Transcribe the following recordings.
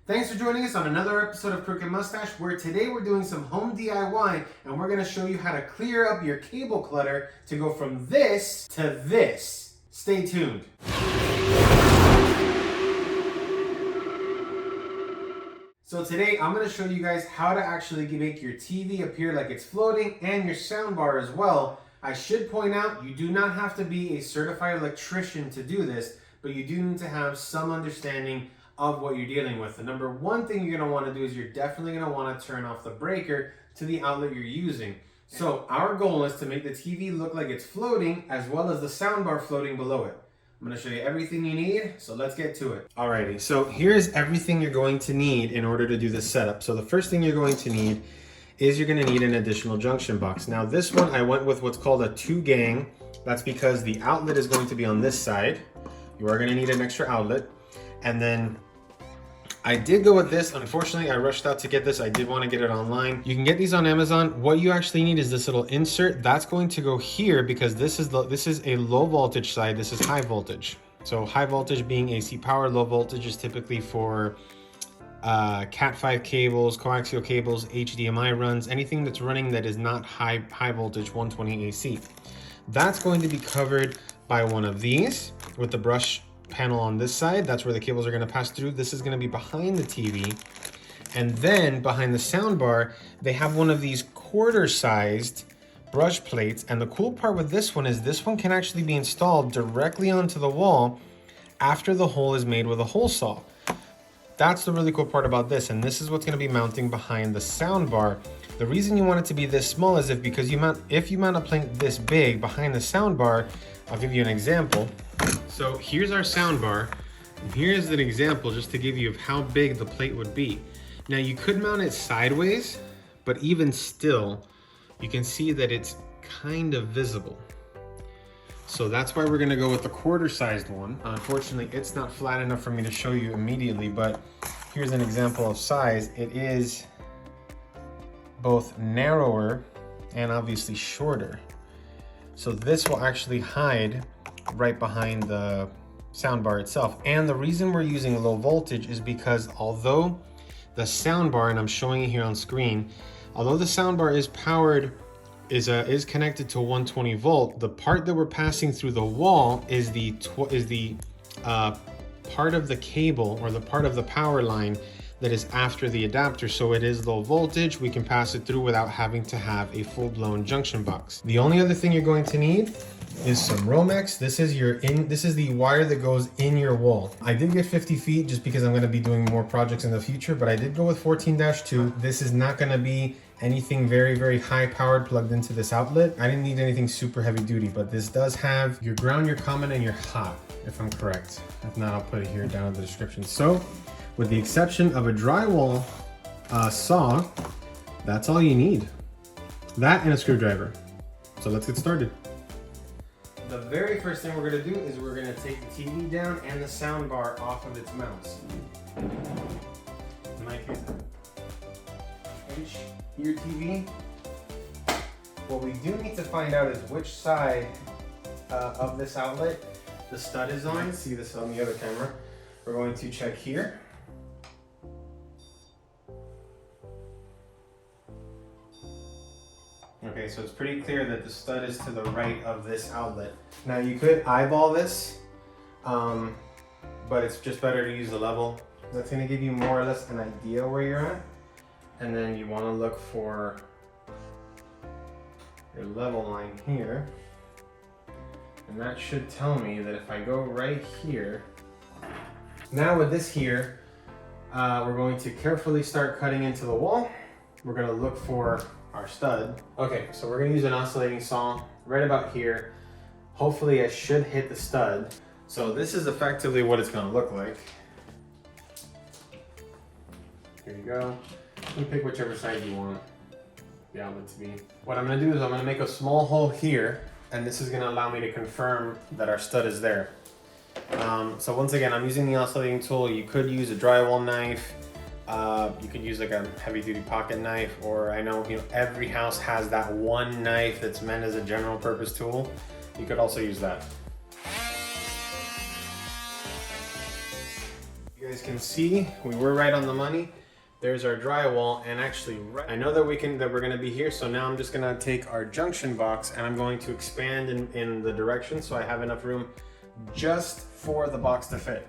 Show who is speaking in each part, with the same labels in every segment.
Speaker 1: Thanks for joining us on another episode of Crooked Mustache, where today we're doing some home DIY and we're going to show you how to clear up your cable clutter to go from this to this. Stay tuned. So today I'm going to show you guys how to actually make your TV appear like it's floating and your soundbar as well. I should point out you do not have to be a certified electrician to do this, but you do need to have some understanding of what you're dealing with. The number one thing you're going to want to do is you're definitely going to want to turn off the breaker to the outlet you're using. So our goal is to make the TV look like it's floating as well as the soundbar floating below it. I'm going to show you everything you need, so let's get to it. Alrighty, so here's everything you're going to need in order to do this setup. So the first thing you're going to need is you're going to need an additional junction box. Now this one I went with what's called a 2-gang. That's because the outlet is going to be on this side. You are going to need an extra outlet. And then I did go with this. Unfortunately, I rushed out to get this. I did want to get it online. You can get these on Amazon. What you actually need is this little insert. That's going to go here because this is a low voltage side. This is high voltage. So high voltage being AC power, low voltage is typically for Cat 5 cables, coaxial cables, HDMI runs, anything that's running that is not high voltage 120 AC. That's going to be covered by one of these with the brush panel on this side. That's where the cables are going to pass through. This is going to be behind the TV. And then behind the soundbar, they have one of these quarter-sized brush plates. And the cool part with this one is this one can actually be installed directly onto the wall after the hole is made with a hole saw. That's the really cool part about this. And this is what's going to be mounting behind the soundbar. The reason you want it to be this small is if you mount a plate this big behind the soundbar, I'll give you an example. So here's our soundbar, and here's an example just to give you of how big the plate would be. Now you could mount it sideways, but even still, you can see that it's kind of visible. So that's why we're gonna go with the quarter-sized one. Unfortunately, it's not flat enough for me to show you immediately, but here's an example of size. It is both narrower and obviously shorter. So this will actually hide right behind the soundbar itself. And the reason we're using low voltage is because although the soundbar, and I'm showing it here on screen, although the soundbar is powered, is connected to 120 volt, the part that we're passing through the wall is the part of the cable or the part of the power line that is after the adapter. So it is low voltage. We can pass it through without having to have a full-blown junction box. The only other thing you're going to need is some Romex. This is the wire that goes in your wall. I did get 50 feet just because I'm going to be doing more projects in the future, but I did go with 14-2. This is not going to be anything very, very high powered plugged into this outlet. I didn't need anything super heavy duty, but this does have your ground, your common, and your hot, if I'm correct. If not, I'll put it here down in the description. So with the exception of a drywall saw, that's all you need. That and a screwdriver. So let's get started. The very first thing we're going to do is we're going to take the TV down and the soundbar off of its mounts. In my case, your TV. What we do need to find out is which side of this outlet the stud is on. You might see this on the other camera. We're going to check here. Okay, so it's pretty clear that the stud is to the right of this outlet. Now you could eyeball this, but it's just better to use the level. That's gonna give you more or less an idea where you're at. And then you wanna look for your level line here. And that should tell me that if I go right here, now with this here, we're going to carefully start cutting into the wall. We're gonna look for our stud. Okay, so we're gonna use an oscillating saw right about here. Hopefully I should hit the stud. So this is effectively what it's gonna look like. Here you go. You pick whichever side you want the outlet to be. What I'm gonna do is I'm gonna make a small hole here, and this is gonna allow me to confirm that our stud is there. So once again, I'm using the oscillating tool. You could use a drywall knife. You could use like a heavy duty pocket knife, or I know, every house has that one knife that's meant as a general purpose tool. You could also use that. You guys can see, we were right on the money. There's our drywall, and actually, I know that we're gonna be here, so now I'm just gonna take our junction box and I'm going to expand in the direction so I have enough room just for the box to fit.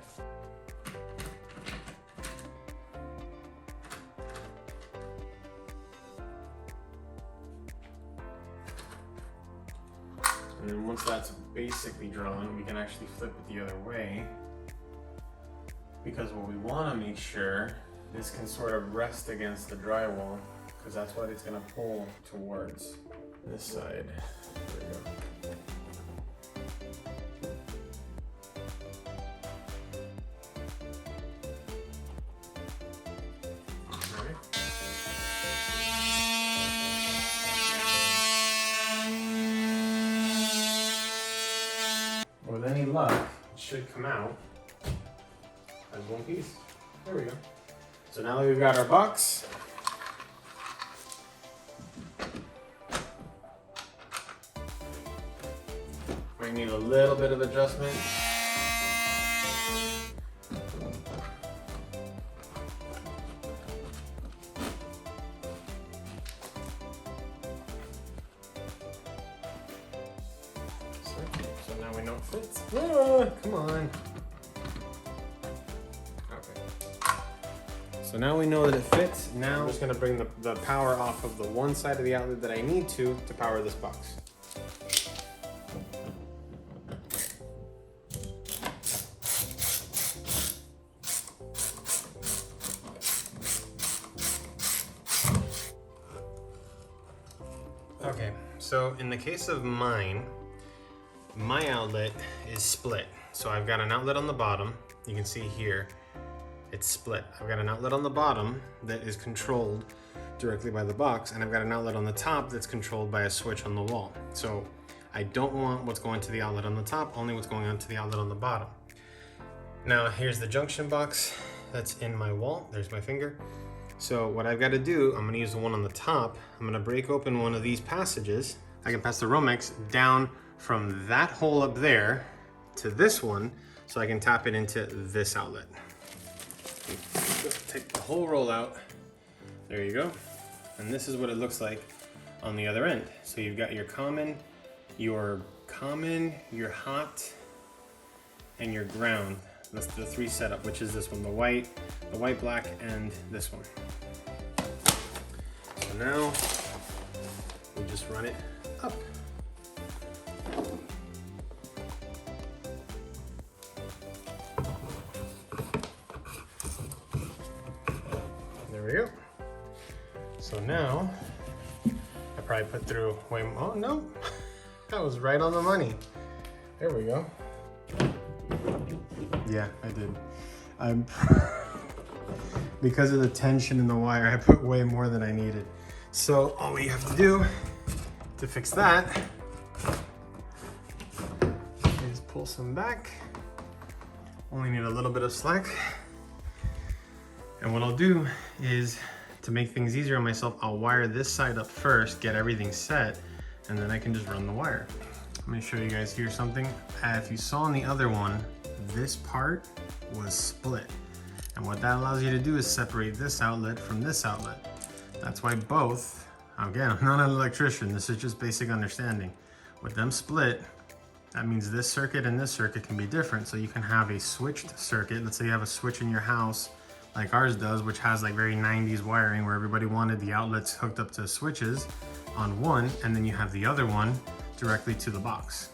Speaker 1: And then once that's basically drawn, we can actually flip it the other way, because what we want to make sure this can sort of rest against the drywall, because that's what it's going to pull towards this side. There we go. With any luck, it should come out as one piece. There we go. So now that we've got our box, we need a little bit of adjustment. So now we know it fits. Ah, come on. So now we know that it fits. Now I'm just gonna bring the power off of the one side of the outlet that I need to power this box. Okay, so in the case of mine, my outlet is split. So I've got an outlet on the bottom. You can see here, it's split. I've got an outlet on the bottom that is controlled directly by the box, and I've got an outlet on the top that's controlled by a switch on the wall. So I don't want what's going to the outlet on the top, only what's going on to the outlet on the bottom. Now here's the junction box that's in my wall. There's my finger. So what I've got to do, I'm going to use the one on the top. I'm going to break open one of these passages. I can pass the Romex down from that hole up there to this one, so I can tap it into this outlet. Just take the whole roll out. There you go. And this is what it looks like on the other end. So you've got your common, your hot, and your ground. That's the three setup, which is this one, the white, black, and this one. So now we just run it up. There we go. So now I probably put through way more. Oh no, that was right on the money. There we go. Yeah, I did. Because of the tension in the wire, I put way more than I needed. So all we have to do to fix that is pull some back. Only need a little bit of slack. And what I'll do is, to make things easier on myself, I'll wire this side up first, get everything set, and then I can just run the wire. Let me show you guys here something. If you saw on the other one, this part was split. And what that allows you to do is separate this outlet from this outlet. That's why both, again, I'm not an electrician, this is just basic understanding. With them split, that means this circuit and this circuit can be different. So you can have a switched circuit. Let's say you have a switch in your house like ours does, which has like very 90s wiring where everybody wanted the outlets hooked up to switches on one, and then you have the other one directly to the box.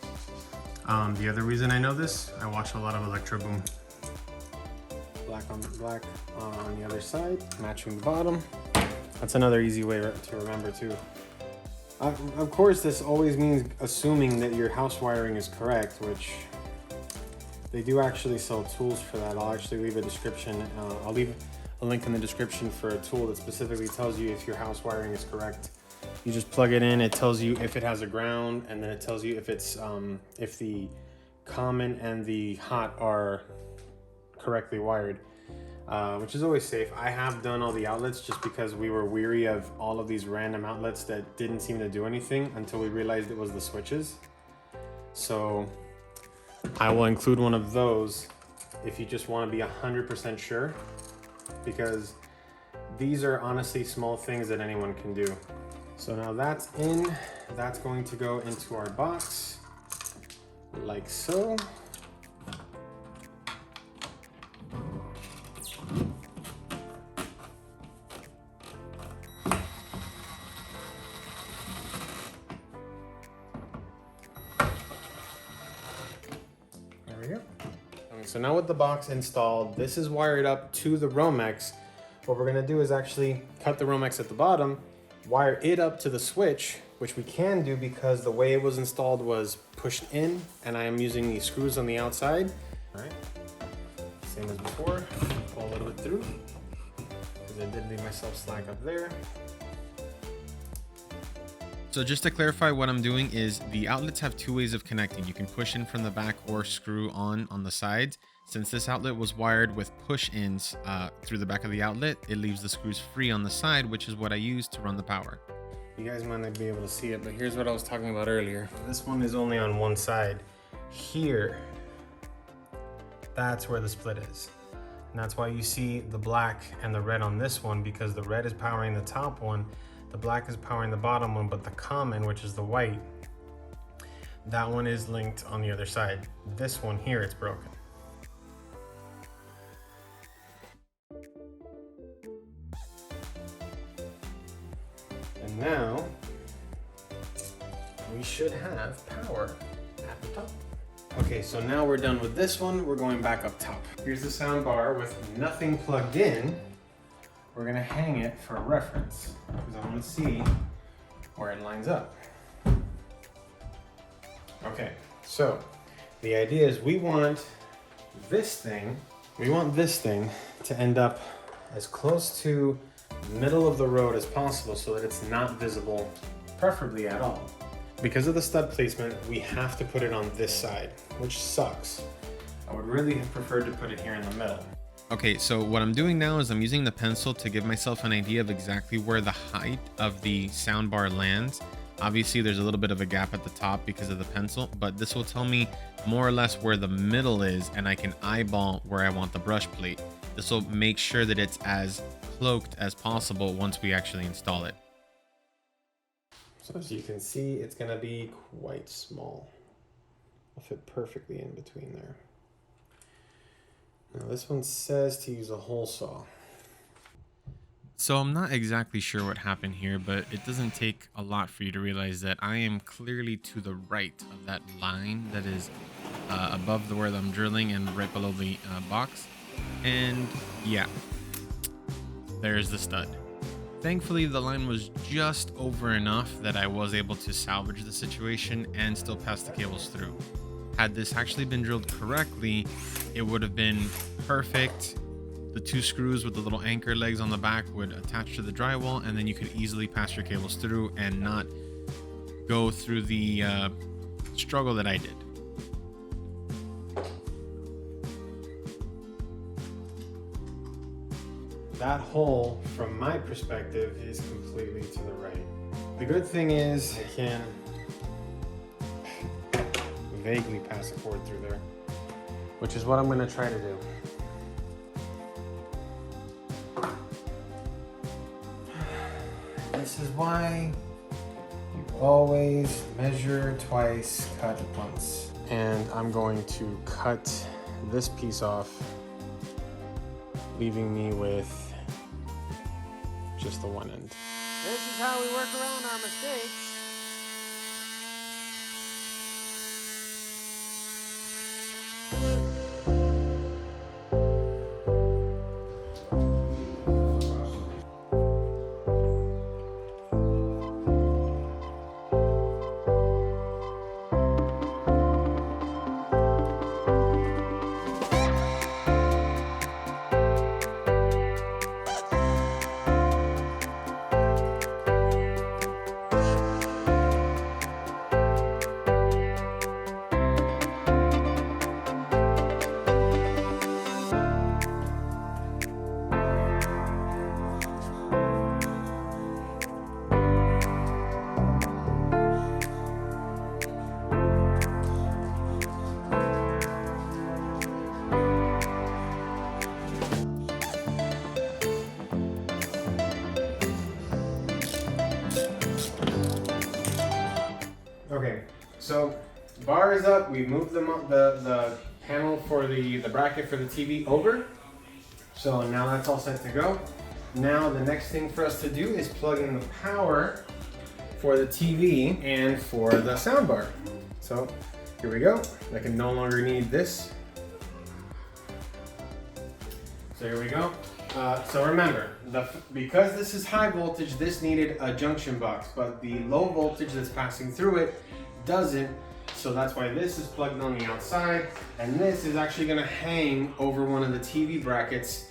Speaker 1: The other reason I know this, I watch a lot of Electro Boom. Black on black on the other side, matching the bottom. That's another easy way to remember too. Of course, this always means assuming that your house wiring is correct, which they do actually sell tools for that. I'll actually leave a description. I'll leave a link in the description for a tool that specifically tells you if your house wiring is correct. You just plug it in, it tells you if it has a ground, and then it tells you if it's if the common and the hot are correctly wired, which is always safe. I have done all the outlets just because we were weary of all of these random outlets that didn't seem to do anything until we realized it was the switches. So I will include one of those if you just want to be 100% sure, because these are honestly small things that anyone can do. So now that's in, that's going to go into our box like so. There we go. Okay, so now with the box installed, this is wired up to the Romex. What we're gonna do is actually cut the Romex at the bottom, wire it up to the switch, which we can do because the way it was installed was pushed in, and I am using these screws on the outside. All right, same as before, pull a little bit through, because I did leave myself slack up there. So just to clarify, what I'm doing is the outlets have two ways of connecting. You can push in from the back or screw on the sides. Since this outlet was wired with push-ins through the back of the outlet, it leaves the screws free on the side, which is what I use to run the power. You guys might not be able to see it, but here's what I was talking about earlier. This one is only on one side. Here, that's where the split is. And that's why you see the black and the red on this one, because the red is powering the top one, the black is powering the bottom one, but the common, which is the white, that one is linked on the other side. This one here, it's broken. And now we should have power at the top. Okay, so now we're done with this one. We're going back up top. Here's the sound bar with nothing plugged in. We're gonna hang it for reference because I want to see where it lines up. Okay, so the idea is we want this thing to end up as close to the middle of the road as possible so that it's not visible, preferably at all. Because of the stud placement, we have to put it on this side, which sucks. I would really have preferred to put it here in the middle. Okay, so what I'm doing now is I'm using the pencil to give myself an idea of exactly where the height of the soundbar lands. Obviously, there's a little bit of a gap at the top because of the pencil, but this will tell me more or less where the middle is, and I can eyeball where I want the brush plate. This will make sure that it's as cloaked as possible once we actually install it. So as you can see, it's gonna be quite small. I'll fit perfectly in between there. Now this one says to use a hole saw. So I'm not exactly sure what happened here, but it doesn't take a lot for you to realize that I am clearly to the right of that line that is above where I'm drilling and right below the box. And yeah, there's the stud. Thankfully, the line was just over enough that I was able to salvage the situation and still pass the cables through. Had this actually been drilled correctly, it would have been perfect. The two screws with the little anchor legs on the back would attach to the drywall, and then you could easily pass your cables through and not go through the struggle that I did. That hole, from my perspective, is completely to the right. The good thing is I can vaguely pass a cord through there, which is what I'm going to try to do. This is why you always measure twice, cut once. And I'm going to cut this piece off, leaving me with just the one end.
Speaker 2: This is how we work around our mistakes.
Speaker 1: So bar is up. We moved the panel for the bracket for the TV over. So now that's all set to go. Now the next thing for us to do is plug in the power for the TV and for the soundbar. So here we go. I can no longer need this. So here we go. So remember, because this is high voltage, this needed a junction box, but the low voltage that's passing through it doesn't. So that's why this is plugged on the outside, and this is actually gonna hang over one of the TV brackets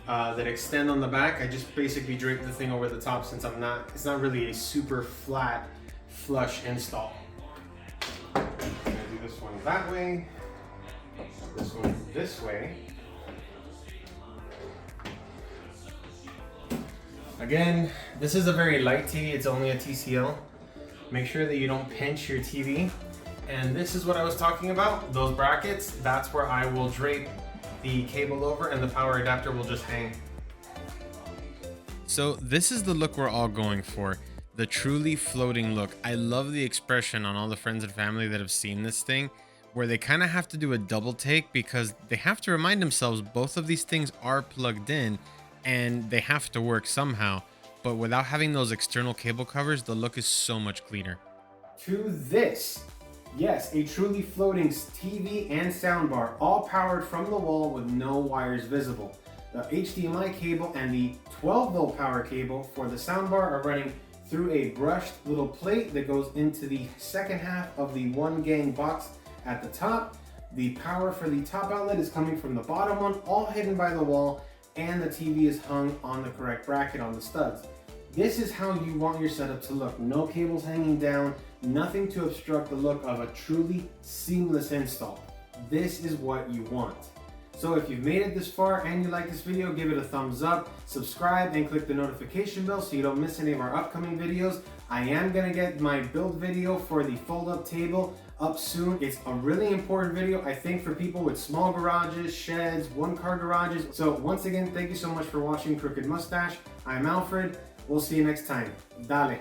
Speaker 1: that extend on the back. I just basically draped the thing over the top since it's not really a super flat, flush install. I'm gonna do this one that way, this one this way. Again, this is a very light TV, it's only a TCL. Make sure that you don't pinch your TV. And this is what I was talking about, those brackets, that's where I will drape the cable over and the power adapter will just hang. So this is the look we're all going for, the truly floating look. I love the expression on all the friends and family that have seen this thing, where they kind of have to do a double take because they have to remind themselves both of these things are plugged in and they have to work somehow. But without having those external cable covers, the look is so much cleaner. To this, yes, a truly floating TV and soundbar, all powered from the wall with no wires visible. The HDMI cable and the 12-volt power cable for the soundbar are running through a brushed little plate that goes into the second half of the one gang box at the top. The power for the top outlet is coming from the bottom one, all hidden by the wall, and the TV is hung on the correct bracket on the studs. This is how you want your setup to look. No cables hanging down, nothing to obstruct the look of a truly seamless install. This is what you want. So if you've made it this far and you like this video, give it a thumbs up, subscribe, and click the notification bell so you don't miss any of our upcoming videos. I am gonna get my build video for the fold-up table up soon. It's a really important video, I think, for people with small garages, sheds, one-car garages. So once again, thank you so much for watching Crooked Mustache. I'm Alfred. We'll see you next time. Dale.